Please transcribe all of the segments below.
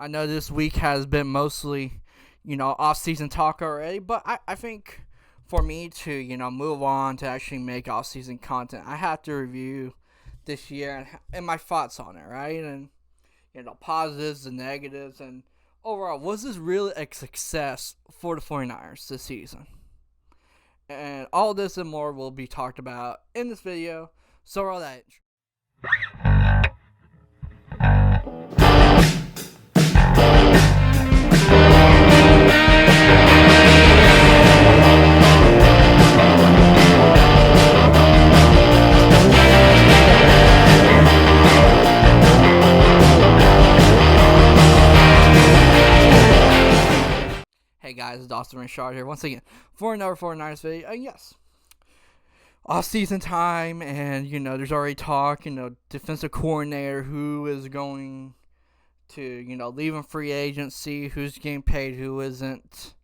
I know this week has been mostly, off-season talk already, but I think for me to, move on to actually make off-season content, I have to review this year and my thoughts on it, right? And, positives and negatives, and overall, was this really a success for the 49ers this season? And all this and more will be talked about in this video. So all that. Hey guys, it's Austin Richard here once again for another 49ers video. And yes, off season time, and there's already talk, defensive coordinator who is going to, leave in free agency, who's getting paid, who isn't.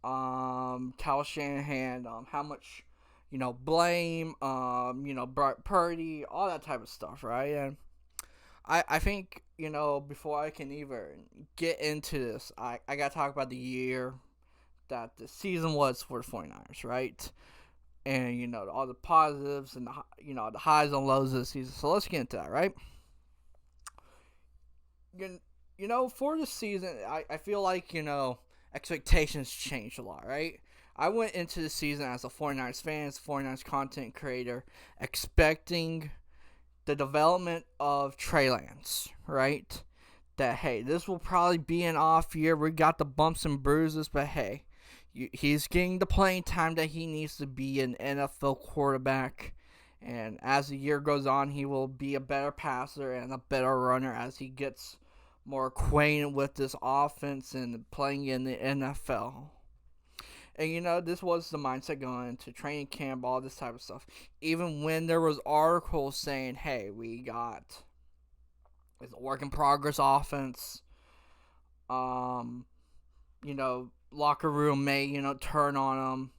Cal Shanahan, how much, blame, Brock Purdy, all that type of stuff, right? And I think, before I can even get into this, I got to talk about the year that the season was for the 49ers, right? And, all the positives and, the highs and lows of the season. So let's get into that, right? For the season, I feel like, expectations changed a lot, right? I went into the season as a 49ers fan, as a 49ers content creator, expecting the development of Trey Lance, right? That, hey, this will probably be an off year. We got the bumps and bruises, but hey, he's getting the playing time that he needs to be an NFL quarterback. And as the year goes on, he will be a better passer and a better runner as he gets more acquainted with this offense and playing in the NFL. And this was the mindset going into training camp, all this type of stuff. Even when there was articles saying, hey, we got this work in progress offense. Locker room may, turn on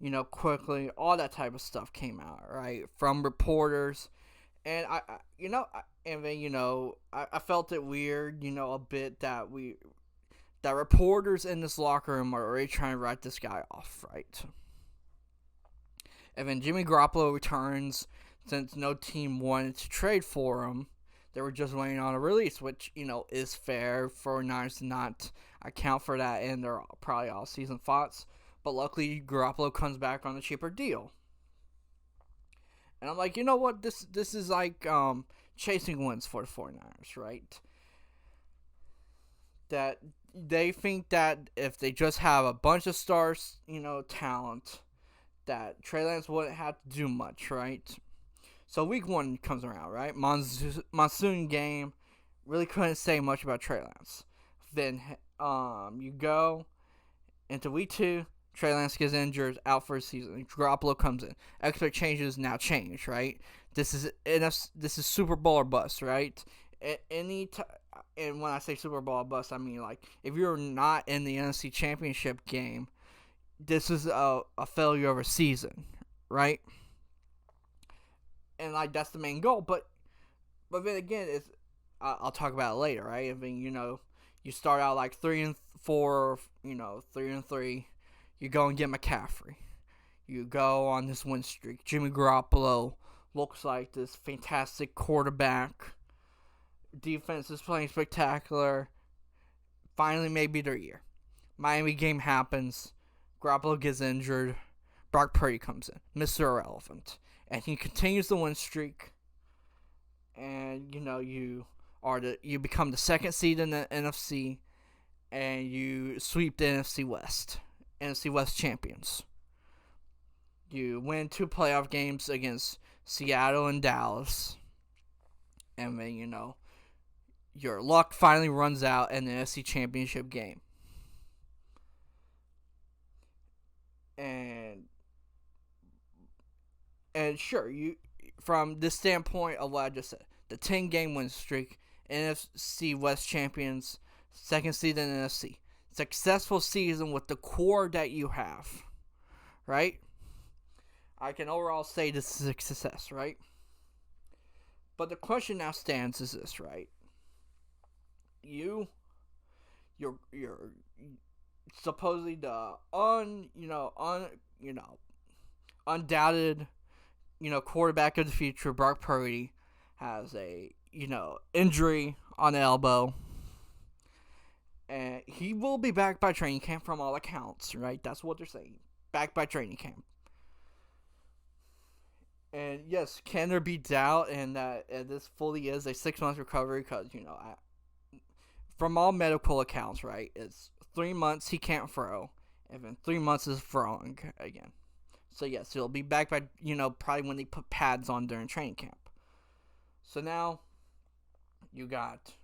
them, quickly. All that type of stuff came out, right? From reporters. And I felt it weird, a bit that reporters in this locker room are already trying to write this guy off, right? And then Jimmy Garoppolo returns, since no team wanted to trade for him. They were just waiting on a release, which, is fair for Niners to not account for that in their probably all-season thoughts. But luckily, Garoppolo comes back on a cheaper deal. And I'm like, you know what? This is like chasing wins for the 49ers, right? That they think that if they just have a bunch of stars, talent, that Trey Lance wouldn't have to do much, right? So week 1 comes around, right? Monsoon game. Really couldn't say much about Trey Lance. Then you go into week 2. Trey Lance gets injured, out for a season. Garoppolo comes in. Expectations now change, right? This is Super Bowl or bust, right? And when I say Super Bowl or bust, I mean like if you're not in the NFC Championship game, this is a failure of a season, right? And like that's the main goal, but then again, I'll talk about it later, right? I mean, you start out like 3-4, 3-3. You go and get McCaffrey. You go on this win streak. Jimmy Garoppolo looks like this fantastic quarterback. Defense is playing spectacular. Finally, maybe their year. Miami game happens. Garoppolo gets injured. Brock Purdy comes in. Mr. Irrelevant. And he continues the win streak. And, you become the second seed in the NFC. And you sweep the NFC West. NFC West champions. You win 2 playoff games against Seattle and Dallas. And then, your luck finally runs out in the NFC Championship game. And sure, you from this standpoint of what I just said, the 10-game win streak, NFC West champions, second seed in the NFC. Successful season with the core that you have, right? I can overall say this is a success, right? But the question now stands is this, right? you're supposedly the undoubted quarterback of the future. Brock Purdy has a injury on the elbow, and he will be back by training camp from all accounts. Right, that's what they're saying. Back by training camp. And yes, can there be doubt in that this fully is a 6 month recovery? Because from all medical accounts, right, it's 3 months he can't throw, and then 3 months is throwing again. So yes, he'll be back by probably when they put pads on during training camp. So now you got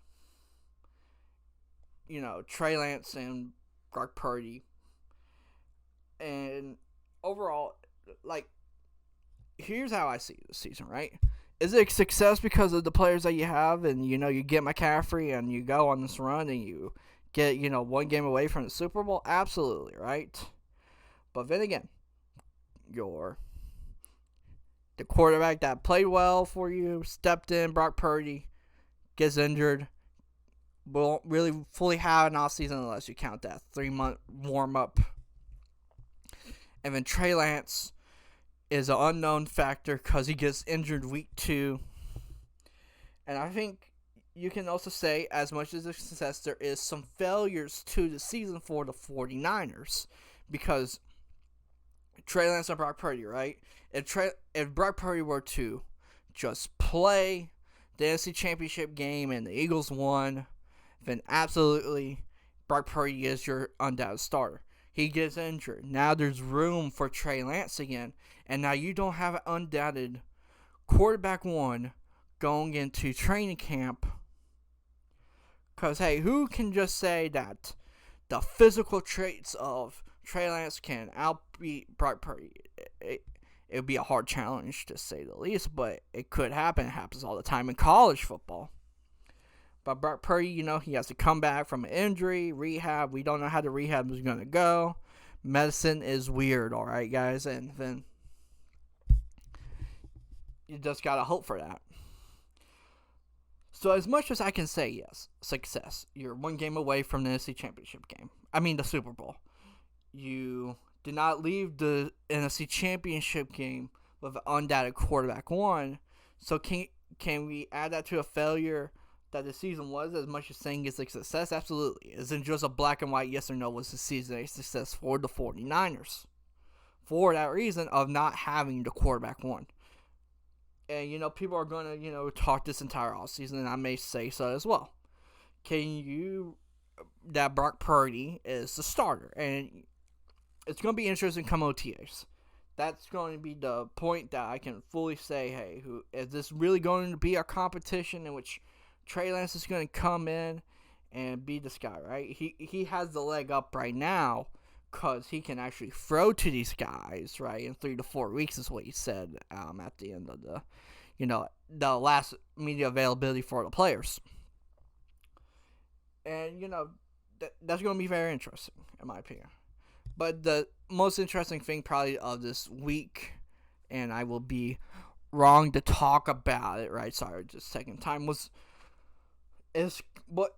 Trey Lance and Brock Purdy, and overall, like, here's how I see this season, right? Is it a success because of the players that you have, and you get McCaffrey and you go on this run and you get one game away from the Super Bowl? Absolutely, right? But then again, the quarterback that played well for you stepped in, Brock Purdy, gets injured, won't really fully have an off season unless you count that 3 month warm up, and then Trey Lance is an unknown factor because he gets injured week 2. And I think you can also say, as much as a success, there is some failures to the season for the 49ers. Because Trey Lance and Brock Purdy, right? If Brock Purdy were to just play the NFC Championship game and the Eagles won, then absolutely Brock Purdy is your undoubted starter. He gets injured. Now there's room for Trey Lance again. And now you don't have an undoubted quarterback one going into training camp. Because, hey, who can just say that the physical traits of Trey Lance can outbeat Brock Purdy? It would be a hard challenge, to say the least, but it could happen. It happens all the time in college football. But Brock Purdy, he has to come back from an injury, rehab. We don't know how the rehab is going to go. Medicine is weird, all right, guys? And then you just got to hope for that. So as much as I can say, yes, success. You're one game away from the NFC Championship game. I mean, the Super Bowl. You did not leave the NFC Championship game with an undoubted quarterback one. So can we add that to a failure that the season was, as much as saying it's a success? Absolutely. Isn't just a black and white yes or no, was the season a success for the 49ers? For that reason of not having the quarterback one. And, people are going to, talk this entire offseason, and I may say so as well. That Brock Purdy is the starter, and it's going to be interesting come OTAs. That's going to be the point that I can fully say, hey, is this really going to be a competition in which Trey Lance is going to come in and be this guy, right? He has the leg up right now because he can actually throw to these guys, right? In 3 to 4 weeks is what he said at the end of the last media availability for the players. And, that's going to be very interesting, in my opinion. But the most interesting thing probably of this week, and I will be wrong to talk about it, right? Sorry, just second time, is what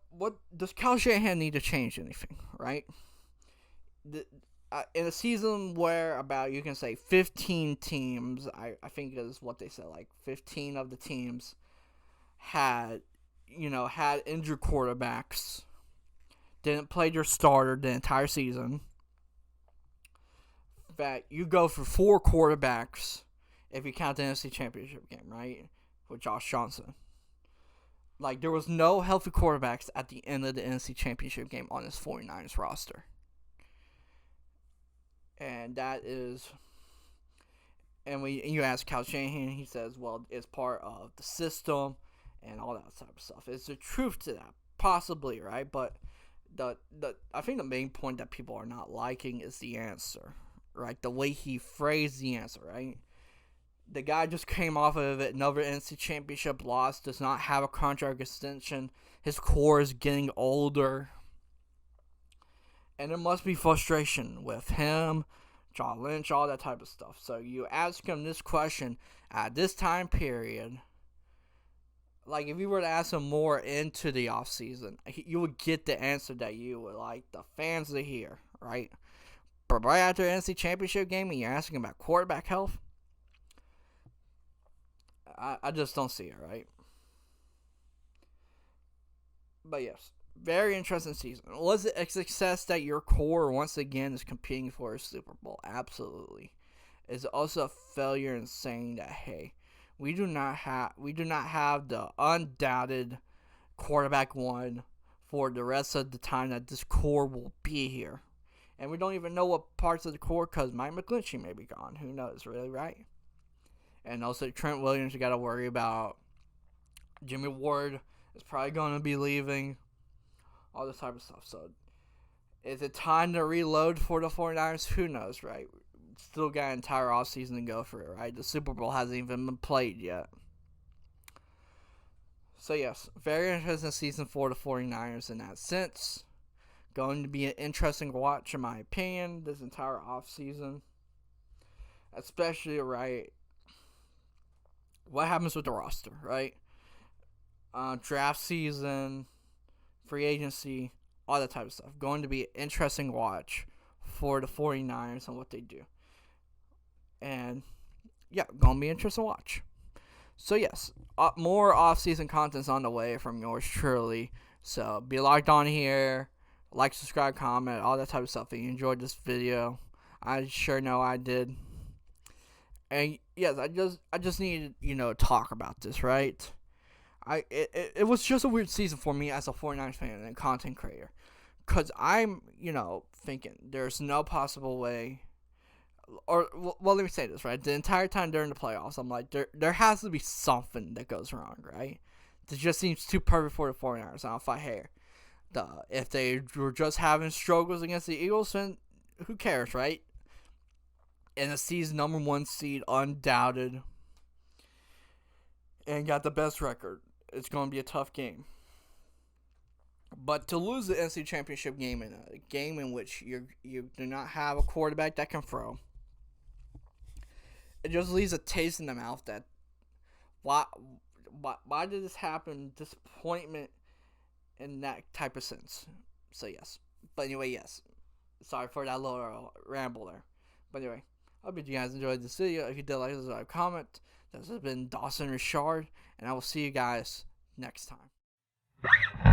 does Kyle Shanahan need to change anything, right? In a season where about, you can say, 15 teams, I think is what they said, like 15 of the teams had injured quarterbacks, didn't play their starter the entire season. That you go for 4 quarterbacks if you count the NFC Championship game, right? With Josh Johnson. Like, there was no healthy quarterbacks at the end of the NFC Championship game on this 49ers roster. And that is... And when you ask Kyle Shanahan, he says, well, it's part of the system and all that type of stuff. Is there truth to that? Possibly, right? But I think the main point that people are not liking is the answer, right? The way he phrased the answer, right? The guy just came off of another NFC Championship loss, does not have a contract extension. His core is getting older. And there must be frustration with him, John Lynch, all that type of stuff. So you ask him this question at this time period, like if you were to ask him more into the offseason, you would get the answer that you would like the fans to hear, right? But right after the NC Championship game, and you're asking about quarterback health, I just don't see it, right? But yes, very interesting season. Was it a success that your core once again is competing for a Super Bowl? Absolutely. It's also a failure in saying that hey, we do not have the undoubted quarterback one for the rest of the time that this core will be here. And we don't even know what parts of the core, because Mike McGlinchey may be gone. Who knows, really, right? And also Trent Williams, you got to worry about. Jimmy Ward is probably going to be leaving. All this type of stuff. So, is it time to reload for the 49ers? Who knows, right? Still got an entire offseason to go for it, right? The Super Bowl hasn't even been played yet. So, yes, very interesting season for the 49ers in that sense. Going to be an interesting watch, in my opinion, this entire offseason. Especially, right, what happens with the roster, right? Draft season, free agency, all that type of stuff. Going to be an interesting watch for the 49ers and what they do. And, yeah, going to be an interesting watch. So, yes, more off-season content's on the way from yours truly. So, be logged on here. Like, subscribe, comment, all that type of stuff. If you enjoyed this video, I sure know I did. And, yes, I just needed, to talk about this, right? It was just a weird season for me as a 49ers fan and content creator. Because I'm, thinking there's no possible way. Or, well, let me say this, right? The entire time during the playoffs, I'm like, there has to be something that goes wrong, right? It just seems too perfect for the 49ers. I don't fight hair. If they were just having struggles against the Eagles, then who cares, right? And the season number 1 seed, undoubted. And got the best record. It's going to be a tough game. But to lose the NC Championship game in a game in which you do not have a quarterback that can throw, it just leaves a taste in the mouth that why did this happen? Disappointment in that type of sense. So yes. But anyway, yes. Sorry for that little ramble there. But anyway, I hope you guys enjoyed this video. If you did, like, subscribe, comment. This has been Dawson Richard, and I will see you guys next time.